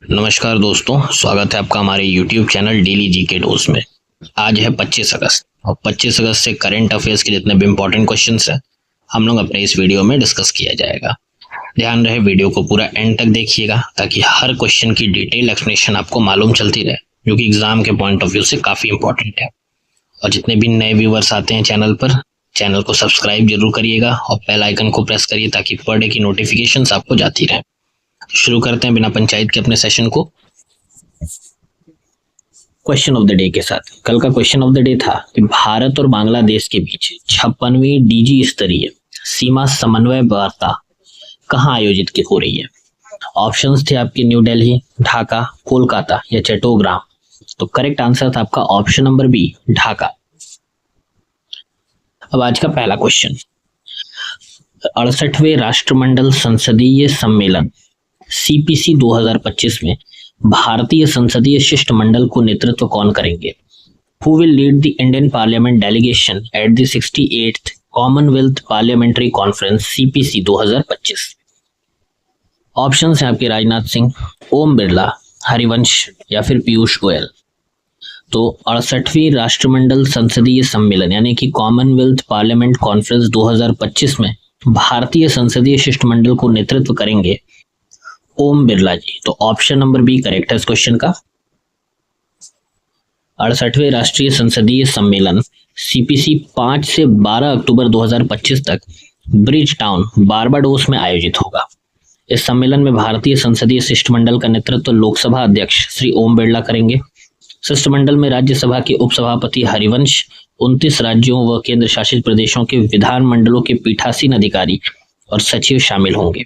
नमस्कार दोस्तों, स्वागत है आपका हमारे YouTube channel daily GK dose में। आज है 25 अगस्त और 25 अगस्त से करंट अफेयर्स के जितने भी इम्पोर्टेंट क्वेश्चंस हैं हम लोग अपने इस वीडियो में डिस्कस किया जाएगा। ध्यान रहे वीडियो को पूरा एंड तक देखिएगा ताकि हर क्वेश्चन की डिटेल एक्सप्लेनेशन आपको मालूम चलती रहे, जो कि एग्जाम के पॉइंट ऑफ व्यू से काफ़ी इंपॉर्टेंट है। और जितने भी नए व्यूवर्स आते हैं चैनल पर, चैनल को सब्सक्राइब जरूर करिएगा और बेल आइकन को प्रेस करिए ताकि पर डे की नोटिफिकेशंस आपको जाती रहे। शुरू करते हैं बिना पंचायत के अपने सेशन को क्वेश्चन ऑफ द डे के साथ। कल का क्वेश्चन ऑफ द डे था कि भारत और बांग्लादेश के बीच 56वीं डीजी स्तरीय सीमा समन्वय वार्ता कहाँ आयोजित हो रही है। ऑप्शंस थे आपके न्यू दिल्ली, ढाका, कोलकाता या चट्टोग्राम। तो करेक्ट आंसर था आपका ऑप्शन नंबर बी, ढाका। अब आज का पहला क्वेश्चन, 68वें राष्ट्रमंडल संसदीय सम्मेलन सीपीसी 2025 में भारतीय संसदीय शिष्टमंडल को नेतृत्व कौन करेंगे। Who will lead the Indian parliament delegation at the 68th Commonwealth parliamentary conference CPC 2025। Options हैं आपके राजनाथ सिंह, ओम बिरला, हरिवंश या फिर पीयूष गोयल। तो 68वीं राष्ट्रमंडल संसदीय सम्मेलन यानी कि कॉमनवेल्थ पार्लियामेंट कॉन्फ्रेंस 2025 में भारतीय संसदीय शिष्टमंडल को नेतृत्व करेंगे ओम बिरला जी। तो ऑप्शन नंबर बी करेक्ट है इस क्वेश्चन का। 68वें राष्ट्रीय संसदीय सम्मेलन सीपीसी 5 से 12 अक्टूबर 2025 तक ब्रिज टाउन, बारबाडोस में आयोजित होगा। इस सम्मेलन में भारतीय संसदीय शिष्टमंडल का नेतृत्व लोकसभा अध्यक्ष श्री ओम बिरला करेंगे। शिष्टमंडल में राज्यसभा के उपसभापति हरिवंश, 29 राज्यों व केंद्र शासित प्रदेशों के विधानमंडलों के पीठासीन अधिकारी और सचिव शामिल होंगे।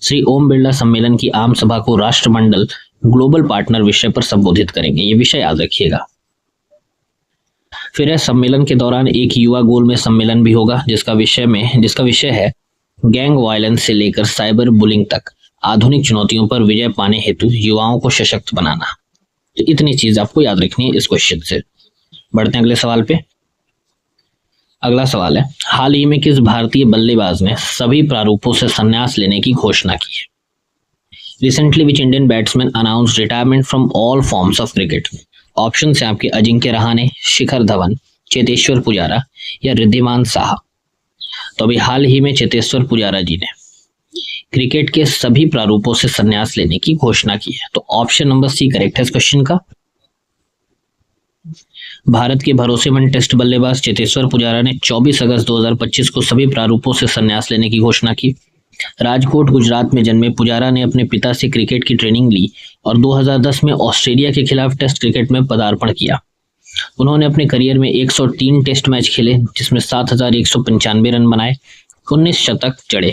श्री ओम बिरला सम्मेलन की आम सभा को राष्ट्रमंडल ग्लोबल पार्टनर विषय पर संबोधित करेंगे। ये विषय याद रखिएगा। फिर सम्मेलन के दौरान एक युवा गोल में सम्मेलन भी होगा जिसका विषय है गैंग वायलेंस से लेकर साइबर बुलिंग तक आधुनिक चुनौतियों पर विजय पाने हेतु युवाओं को सशक्त बनाना। तो इतनी चीज आपको याद रखनी है इस क्वेश्चन से। बढ़ते हैं अगले सवाल पे। अगला सवाल है, हाल ही में किस भारतीय बल्लेबाज ने सभी प्रारूपों से संन्यास लेने की घोषणा की है। Recently which Indian batsman announced retirement from all forms of cricket. Option है आपके अजिंक्य रहाणे, शिखर धवन, चेतेश्वर पुजारा या रिद्धिमान साहा। तो अभी हाल ही में चेतेश्वर पुजारा जी ने क्रिकेट के सभी प्रारूपों से संन्यास लेने की घोषणा की है। तो ऑप्शन नंबर सी करेक्ट है इस क्वेश्चन का। भारत के भरोसेमंद टेस्ट बल्लेबाज चेतेश्वर पुजारा ने 24 अगस्त 2025 को सभी प्रारूपों से संन्यास लेने की घोषणा की। राजकोट, गुजरात में जन्मे पुजारा ने अपने पिता से क्रिकेट की ट्रेनिंग ली और 2010 में ऑस्ट्रेलिया के खिलाफ टेस्ट क्रिकेट में पदार्पण किया। उन्होंने अपने करियर में 103 टेस्ट मैच खेले जिसमें 7195 रन बनाए, 19 शतक जड़े।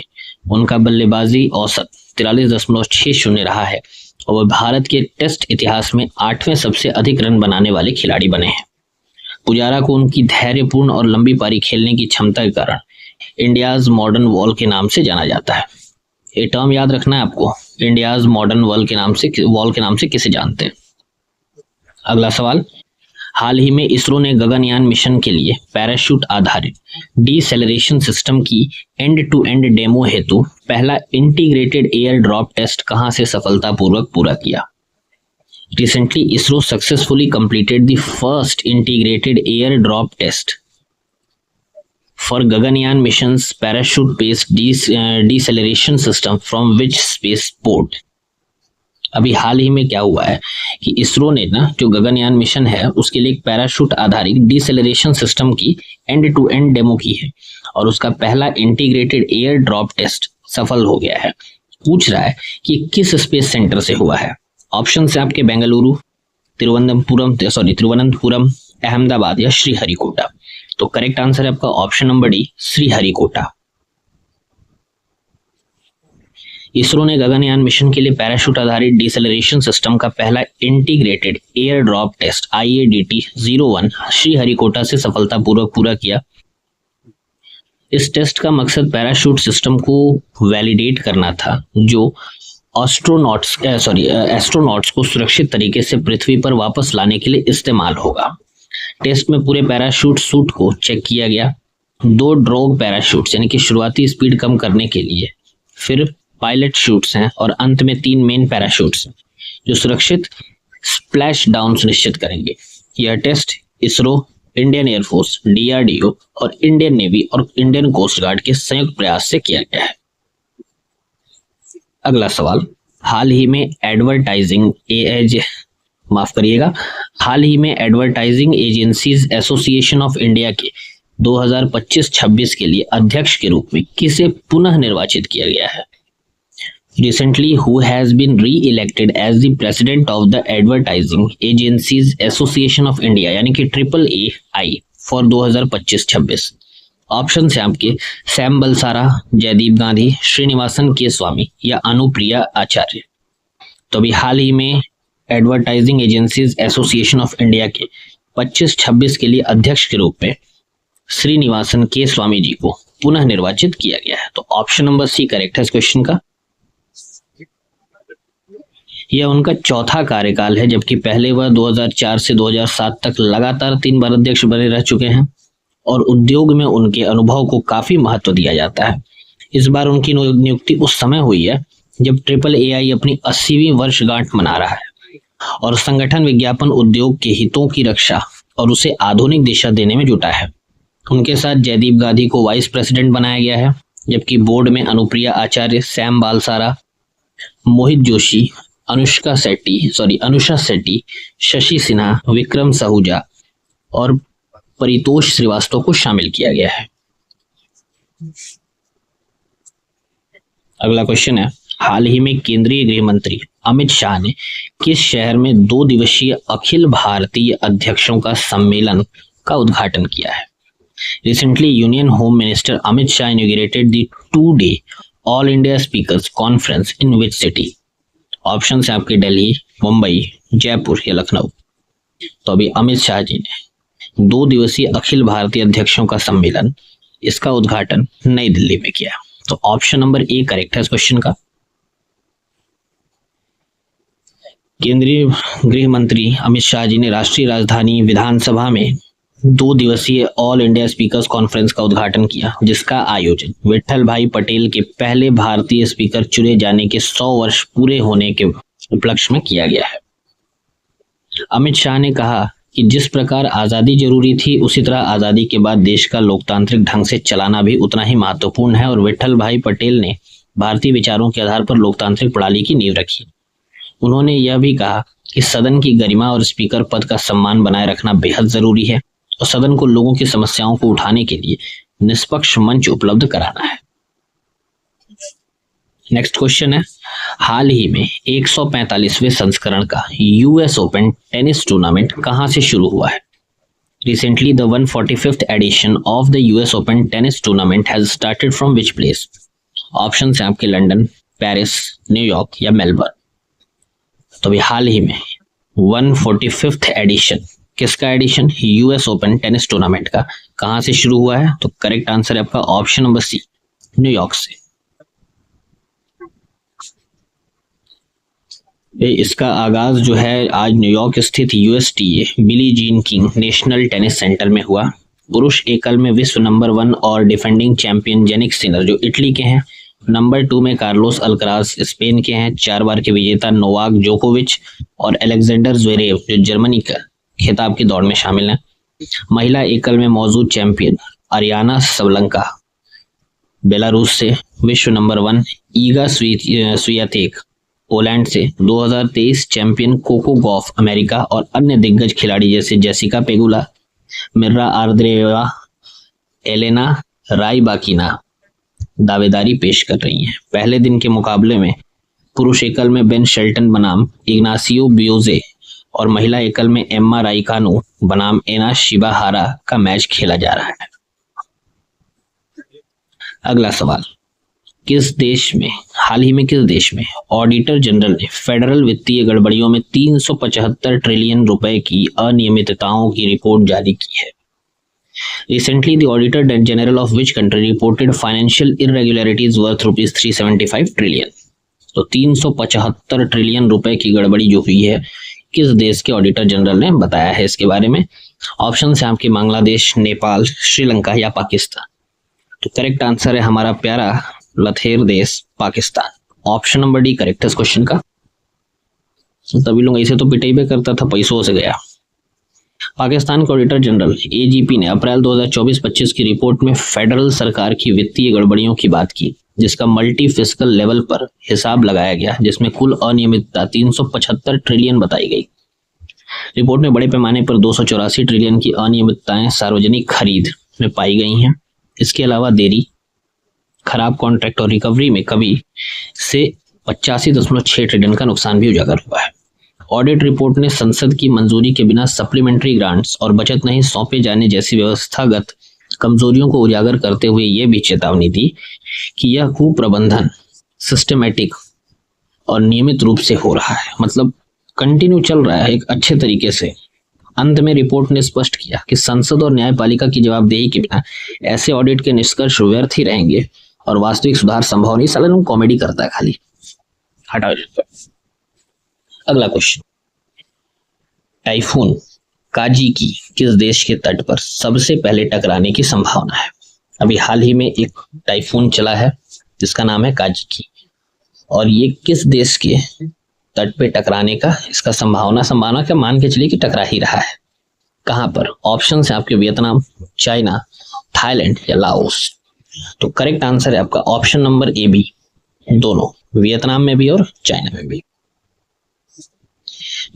उनका बल्लेबाजी औसत 43.60 रहा है और वह भारत के टेस्ट इतिहास में 8वें सबसे अधिक रन बनाने वाले खिलाड़ी बने हैं। पुजारा को उनकी धैर्यपूर्ण और लंबी पारी खेलने की क्षमता के कारण इंडियाज मॉडर्न वॉल के नाम से जाना जाता है। ये टर्म याद रखना है आपको, इंडियाज मॉडर्न वॉल के नाम से किसे जानते हैं। अगला सवाल, हाल ही में इसरो ने गगनयान मिशन के लिए पैराशूट आधारित डीसेलरेशन सिस्टम की एंड टू एंड डेमो हेतु पहला इंटीग्रेटेड एयर ड्रॉप टेस्ट कहां से सफलतापूर्वक पूरा किया। Recently, ISRO successfully completed the first integrated air drop test for Gaganyaan mission's parachute-based deceleration system from which spaceport? अभी हाल ही में क्या हुआ है कि इसरो ने ना जो गगनयान मिशन है उसके लिए एक पैराशूट आधारित डिसेलरेशन सिस्टम की एंड टू एंड डेमो की है और उसका पहला इंटीग्रेटेड एयर ड्रॉप टेस्ट सफल हो गया है। पूछ रहा है कि किस स्पेस सेंटर से हुआ है। ऑप्शन है आपके बेंगलुरु, तिरुवनंतपुरम, अहमदाबाद या श्रीहरिकोटा। तो करेक्ट आंसर है आपका option number D, Sriharikota. ISRO ने गगनयान मिशन के लिए पैराशूट आधारित डिसेलरेशन सिस्टम का पहला integrated air drop test IADT 01 Sriharikota से सफलतापूर्वक पूरा किया। इस टेस्ट का मकसद पैराशूट सिस्टम को वैलिडेट करना था जो एस्ट्रोनॉट्स को सुरक्षित तरीके से पृथ्वी पर वापस लाने के लिए इस्तेमाल होगा। टेस्ट में पूरे पैराशूट सूट को चेक किया गया। 2 ड्रॉग पैराशूट्स यानी कि शुरुआती स्पीड कम करने के लिए, फिर पायलट शूट्स हैं और अंत में 3 मेन पैराशूट्स। जो सुरक्षित स्प्लैश डाउन सुनिश्चित करेंगे। यह test ISRO, Indian air force, DRDO और इंडियन नेवी और इंडियन कोस्ट गार्ड के संयुक्त प्रयास से किया गया है। अगला सवाल, हाल ही में advertising agencies association of India के 2025-26 के लिए अध्यक्ष के रूप में किसे पुनः निर्वाचित किया गया है? Recently, who has been re-elected as the president of the Advertising Agencies Association of India यानी कि AAAI for 2025-26? ऑप्शन है आपके सैम बलसारा, जयदीप गांधी, श्रीनिवासन के स्वामी या अनुप्रिया आचार्य। तो अभी हाल ही में advertising agencies association of India के 25-26 के लिए अध्यक्ष के रूप में श्रीनिवासन के स्वामी जी को पुनः निर्वाचित किया गया है। तो ऑप्शन नंबर सी करेक्ट है इस क्वेश्चन का। यह उनका चौथा कार्यकाल है, जबकि पहले वह 2004 से 2007 तक लगातार 3 बार अध्यक्ष बने रह चुके हैं और उद्योग में उनके अनुभव को काफी महत्व दिया जाता है। इस बार उनकी नियुक्ति उस समय हुई है जब AAAI अपनी 80वीं वर्षगांठ मना रहा है और संगठन विज्ञापन उद्योग के हितों की रक्षा और उसे आधुनिक दिशा देने में जुटा है। उनके साथ जयदीप गांधी को वाइस प्रेसिडेंट बनाया गया है, जबकि बोर्ड में अनुप्रिया आचार्य, सैम बालसारा, मोहित जोशी, अनुषा सेट्टी, शशि सिन्हा, विक्रम सहूजा और परितोष श्रीवास्तव को शामिल किया गया है। अगला क्वेश्चन है, हाल ही में केंद्रीय गृह मंत्री अमित शाह ने किस शहर में 2 दिवसीय अखिल भारतीय अध्यक्षों का सम्मेलन का उद्घाटन किया है? Recently, Union Home Minister Amit Shah inaugurated the 2-day All India Speakers Conference in which city? Option है आपके दिल्ली, मुंबई, जयपुर या लखनऊ। तो अभी अमित शाह जी ने 2 दिवसीय अखिल भारतीय अध्यक्षों का सम्मेलन, इसका उद्घाटन नई दिल्ली में किया। तो ऑप्शन नंबर ए करेक्ट है इस क्वेश्चन का। केंद्रीय गृह मंत्री अमित शाह जी ने राष्ट्रीय राजधानी विधानसभा में 2 दिवसीय ऑल इंडिया स्पीकर्स कॉन्फ्रेंस का उद्घाटन किया, जिसका आयोजन विट्ठल भाई पटेल के पहले भारतीय स्पीकर चुने जाने के 100 वर्ष पूरे होने के उपलक्ष्य में किया गया है। अमित शाह ने कहा कि जिस प्रकार आज़ादी जरूरी थी, उसी तरह आज़ादी के बाद देश का लोकतांत्रिक ढंग से चलाना भी उतना ही महत्वपूर्ण है और विट्ठल भाई पटेल ने भारतीय विचारों के आधार पर लोकतांत्रिक प्रणाली की नींव रखी। उन्होंने यह भी कहा कि सदन की गरिमा और स्पीकर पद का सम्मान बनाए रखना बेहद जरूरी है और सदन को लोगों की समस्याओं को उठाने के लिए निष्पक्ष मंच उपलब्ध कराना है। नेक्स्ट क्वेश्चन है, हाल ही में 145वें संस्करण का यूएस ओपन टेनिस टूर्नामेंट कहां से शुरू हुआ है? Recently, the 145th edition of the US Open tennis tournament has started from which place? Option है आपके लंदन, पेरिस, न्यूयॉर्क या मेलबर्न। तो अभी हाल ही में 145th एडिशन, किसका edition? US open tennis tournament का कहां से शुरू हुआ है? तो करेक्ट आंसर है आपका ऑप्शन नंबर सी, न्यूयॉर्क से। इसका आगाज जो है आज न्यूयॉर्क स्थित USTA Billie Jean King National Tennis Center में हुआ। पुरुष एकल में विश्व नंबर 1 और डिफेंडिंग चैंपियन जेनिक सिनर जो इटली के हैं, नंबर 2 में कार्लोस अल्कराज स्पेन के हैं, 4 बार के विजेता नोवाक जोकोविच और अलेक्जेंडर ज़्वेरेव जो जर्मनी का खिताब की दौड़ में शामिल हैं। महिला एकल में मौजूद चैंपियन अरियाना सबलंका बेलारूस से, विश्व नंबर 1 ईगा स्वियातेक पोलैंड से, 2023 चैंपियन कोको गॉफ अमेरिका और अन्य दिग्गज खिलाड़ी जैसे जेसिका पेगुला, मिर्रा आर्द्रेवा, एलेना राईबाकिना दावेदारी पेश कर रही हैं। पहले दिन के मुकाबले में पुरुष एकल में बेन शेल्टन बनाम इग्नासियो बियोजे और महिला एकल में एम्मा राइकानु बनाम एना शिबाहारा का मैच खेला जा रहा है। अगला सवाल, हाल ही में किस देश में ऑडिटर जनरल ने फेडरल वित्तीय गड़बड़ियों में 375 ट्रिलियन रुपए की अनियमितताओं की रिपोर्ट जारी की है? Recently, the Auditor General of which country reported financial irregularities worth rupees 375 trillion? तो 375 ट्रिलियन रुपए की गड़बड़ी जो हुई है, किस देश के ऑडिटर जनरल ने बताया है इसके बारे में? ऑप्शन है आपके बांग्लादेश, नेपाल, श्रीलंका या पाकिस्तान। तो करेक्ट आंसर है हमारा प्यारा लथेर देश Pakistan. Option number D correct है इस क्वेश्चन का। तभी लोग ऐसे तो पिटाई करता था, पैसों से गया। पाकिस्तान के ऑडिटर जनरल एजीपी ने अप्रैल 2024-25 की रिपोर्ट में फेडरल सरकार की वित्तीय गड़बड़ियों की बात की, जिसका मल्टी फिस्कल लेवल पर हिसाब लगाया गया, जिसमें कुल अनियमितता 375 ट्रिलियन बताई गई। रिपोर्ट में बड़े पैमाने पर 284 ट्रिलियन की अनियमितताएं सार्वजनिक खरीद में पाई गई हैं। इसके अलावा देरी, खराब कॉन्ट्रैक्ट और रिकवरी में कमी से 85.6 ट्रिलियन का नुकसान भी उजागर हुआ है। ऑडिट रिपोर्ट ने संसद की मंजूरी के बिना सप्लीमेंट्री ग्रांट्स और बचत नहीं सौंपे जाने जैसी व्यवस्थागत कमजोरियों को उजागर करते हुए यह भी चेतावनी दी कि यह कुप्रबंधन सिस्टमैटिक और नियमित रूप से हो रहा है, मतलब कंटिन्यू चल रहा है एक अच्छे तरीके से। अंत में रिपोर्ट ने स्पष्ट किया कि संसद और न्यायपालिका की जवाबदेही के बिना ऐसे ऑडिट के निष्कर्ष व्यर्थ ही रहेंगे और वास्तविक सुधार संभव नहीं। साला कॉमेडी करता है खाली, हटाओ। अगला क्वेश्चन, टाइफून काजिकी किस देश के तट पर सबसे पहले टकराने की संभावना है? अभी हाल ही में एक टाइफून चला है जिसका नाम है काजिकी, और ये किस देश के तट पे टकराने का इसका संभावना क्या, मान के चलिए कि टकरा ही रहा है। कहां पर? ऑप्शन है आपके वियतनाम, चाइना, थाईलैंड या लाओस। तो करेक्ट आंसर है आपका ऑप्शन नंबर ए बी, दोनों, वियतनाम में भी और चाइना में भी।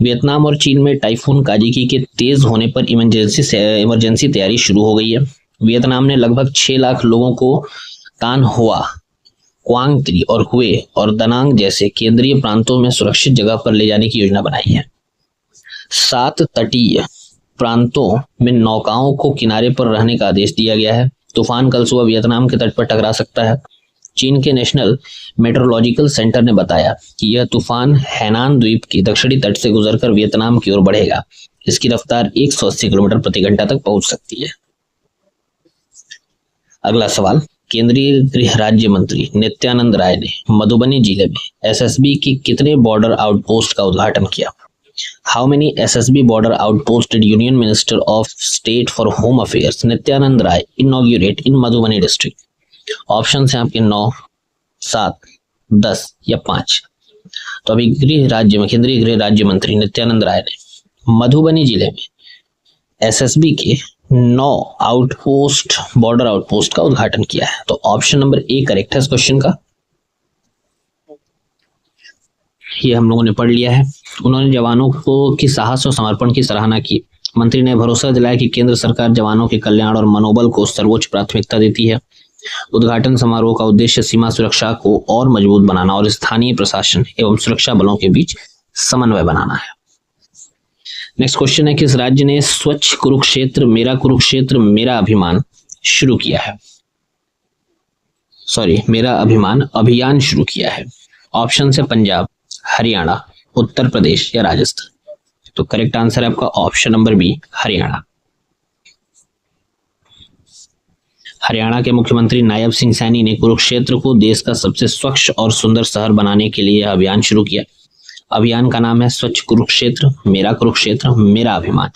वियतनाम और चीन में टाइफून काजिकी के तेज होने पर इमरजेंसी तैयारी शुरू हो गई है। वियतनाम ने लगभग 6 लाख लोगों को तान हुआ, क्वांग त्री और हुए और दनांग जैसे केंद्रीय प्रांतों में सुरक्षित जगह पर ले जाने की योजना बनाई है। 7 तटीय प्रांतों में नौकाओं को किनारे पर रहने का आदेश दिया गया है। तूफान कल सुबह वियतनाम के तट पर टकरा सकता है। चीन के नेशनल मेट्रोलॉजिकल सेंटर ने बताया कि यह तूफान हैनान द्वीप के दक्षिणी तट से गुजरकर वियतनाम की ओर बढ़ेगा। इसकी रफ्तार 180 किलोमीटर प्रति घंटा तक पहुंच सकती है। अगला सवाल, केंद्रीय गृह राज्य मंत्री नित्यानंद राय ने मधुबनी जिले में एसएसबी की कितने बॉर्डर आउटपोस्ट का उद्घाटन किया? How many SSB border outpost did union minister of state for home affairs Nityanand Rai inaugurate in Madhubani district? Option है आपके 9, 7, 10 या 5। तो अभी केंद्रीय गृह राज्य मंत्री नित्यानंद राय ने मधुबनी जिले में एसएसबी के 9 बॉर्डर आउटपोस्ट का उद्घाटन किया है। तो ऑप्शन नंबर ए करेक्ट है इस क्वेश्चन का। ये हम लोगों ने पढ़ लिया है। उन्होंने जवानों को की साहस और समर्पण की सराहना की। मंत्री ने भरोसा दिलाया कि केंद्र सरकार जवानों के कल्याण और मनोबल को सर्वोच्च प्राथमिकता देती है। उद्घाटन समारोह का उद्देश्य सीमा सुरक्षा को और मजबूत बनाना और स्थानीय प्रशासन एवं सुरक्षा बलों के बीच समन्वय बनाना है। नेक्स्ट क्वेश्चन है, किस राज्य ने स्वच्छ कुरुक्षेत्र मेरा अभिमान शुरू किया है? मेरा अभिमान अभियान शुरू किया है। ऑप्शन है पंजाब, हरियाणा, उत्तर प्रदेश या राजस्थान। तो करेक्ट आंसर है आपका option number B, Haryana. Haryana के मुख्यमंत्री नायब सिंह सैनी ने कुरुक्षेत्र को देश का सबसे स्वच्छ और सुंदर शहर बनाने के लिए अभियान शुरू किया। अभियान का नाम है स्वच्छ कुरुक्षेत्र मेरा अभिमान,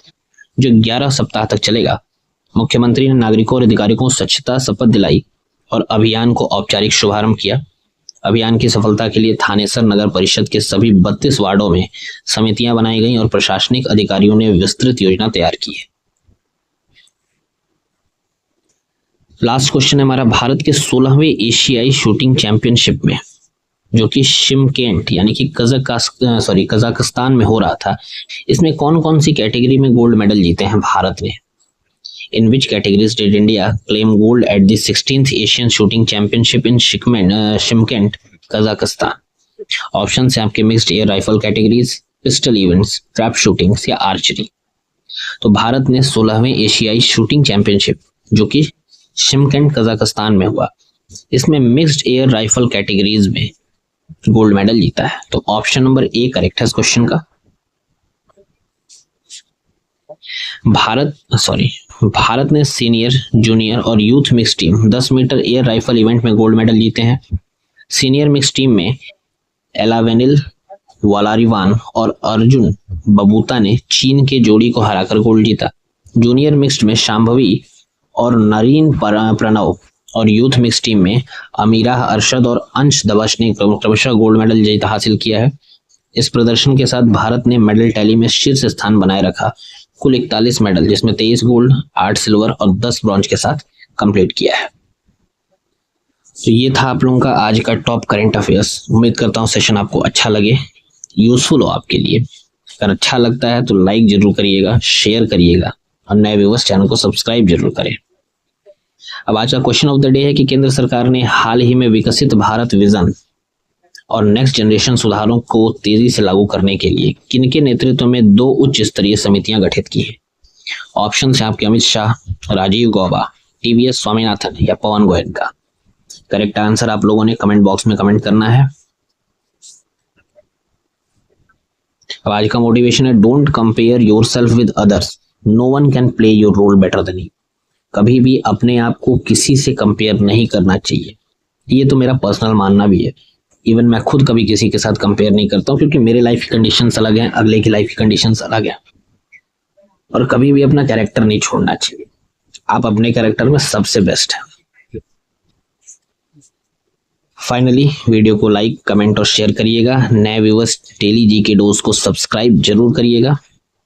जो 11 सप्ताह तक चलेगा। मुख्यमंत्री ने नागरिकों और अधिकारियों को स्वच्छता शपथ दिलाई और अभियान को औपचारिक शुभारंभ किया। अभियान की सफलता के लिए थानेसर नगर परिषद के सभी 32 वार्डों में समितियां बनाई गई और प्रशासनिक अधिकारियों ने विस्तृत योजना तैयार की है। लास्ट क्वेश्चन है हमारा, भारत के 16वें एशियाई शूटिंग चैंपियनशिप में, जो कि शिमकेंट यानी कि कजाकिस्तान में हो रहा था, इसमें कौन कौन सी कैटेगरी में गोल्ड मेडल जीते हैं भारत ने? In which categories did India claim gold at the 16th Asian shooting championship in Shymkent Kazakhstan? Option है आपके mixed air rifle categories, pistol events, trap shootings या आर्चरी। तो भारत ने 16वें एशियाई शूटिंग चैंपियनशिप जो कि शिमकेंट कजाकिस्तान में हुआ, इसमें मिक्स्ड एयर राइफल कैटेगरीज में गोल्ड मेडल जीता है। तो ऑप्शन नंबर ए करेक्ट है इस क्वेश्चन का। भारत ने सीनियर, जूनियर और youth mix team 10 metre air rifle event में गोल्ड मेडल जीते हैं। सीनियर मिक्स टीम में एलावेनिल वालारिवान और अर्जुन बबूता ने चीन के जोड़ी को हराकर गोल्ड जीता। जूनियर मिक्स्ड में शांभवी और नरीन प्रणव और यूथ मिक्स टीम में अमीरा अरशद और अंश दबश ने क्रमशः गोल्ड मेडल जीत हासिल किया है। इस प्रदर्शन के साथ भारत ने मेडल टैली में शीर्ष स्थान बनाए रखा, कुल 41 मेडल जिसमें 23 गोल्ड, 8 सिल्वर और 10 ब्रॉन्ज के साथ कंप्लीट किया है। तो ये था आप लोगों का आज का टॉप करंट अफेयर्स। उम्मीद करता हूँ सेशन आपको अच्छा लगे, यूजफुल हो आपके लिए। अगर अच्छा लगता है तो लाइक जरूर करिएगा, शेयर करिएगा और नए व्यूअर्स चैनल को सब्सक्राइब जरूर करें। अब आज का क्वेश्चन ऑफ द डे है कि केंद्र सरकार ने हाल ही में विकसित भारत विजन और नेक्स्ट जनरेशन सुधारों को तेजी से लागू करने के लिए किनके नेतृत्व में 2 उच्च स्तरीय समितियां गठित की है। ऑप्शन है आपके अमित शाह, राजीव गौबा, टीवीएस स्वामीनाथन या पवन गोयनका। करेक्ट आंसर आप लोगों ने कमेंट बॉक्स में कमेंट करना है। अब आज का मोटिवेशन है don't compare yourself with others, no one can play your role better than you. कभी भी अपने आप को किसी से कंपेयर नहीं करना चाहिए। ये तो मेरा पर्सनल मानना भी है। इवन मैं खुद कभी किसी के साथ कंपेयर नहीं करता हूँ, क्योंकि मेरे लाइफ की कंडीशंस अलग हैं, अगले की लाइफ की कंडीशंस अलग हैं। और कभी भी अपना कैरेक्टर नहीं छोड़ना चाहिए। आप अपने कैरेक्टर में सबसे बेस्ट है। फाइनली वीडियो को लाइक, कमेंट और शेयर करिएगा। नए व्यूअर्स डेली जीके डोज को सब्सक्राइब जरूर करिएगा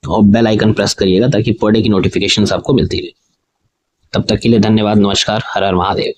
और बेल आइकन प्रेस करिएगा ताकि पर डे की नोटिफिकेशंस आपको मिलती रहे। तब तक के लिए धन्यवाद, नमस्कार, हर हर महादेव।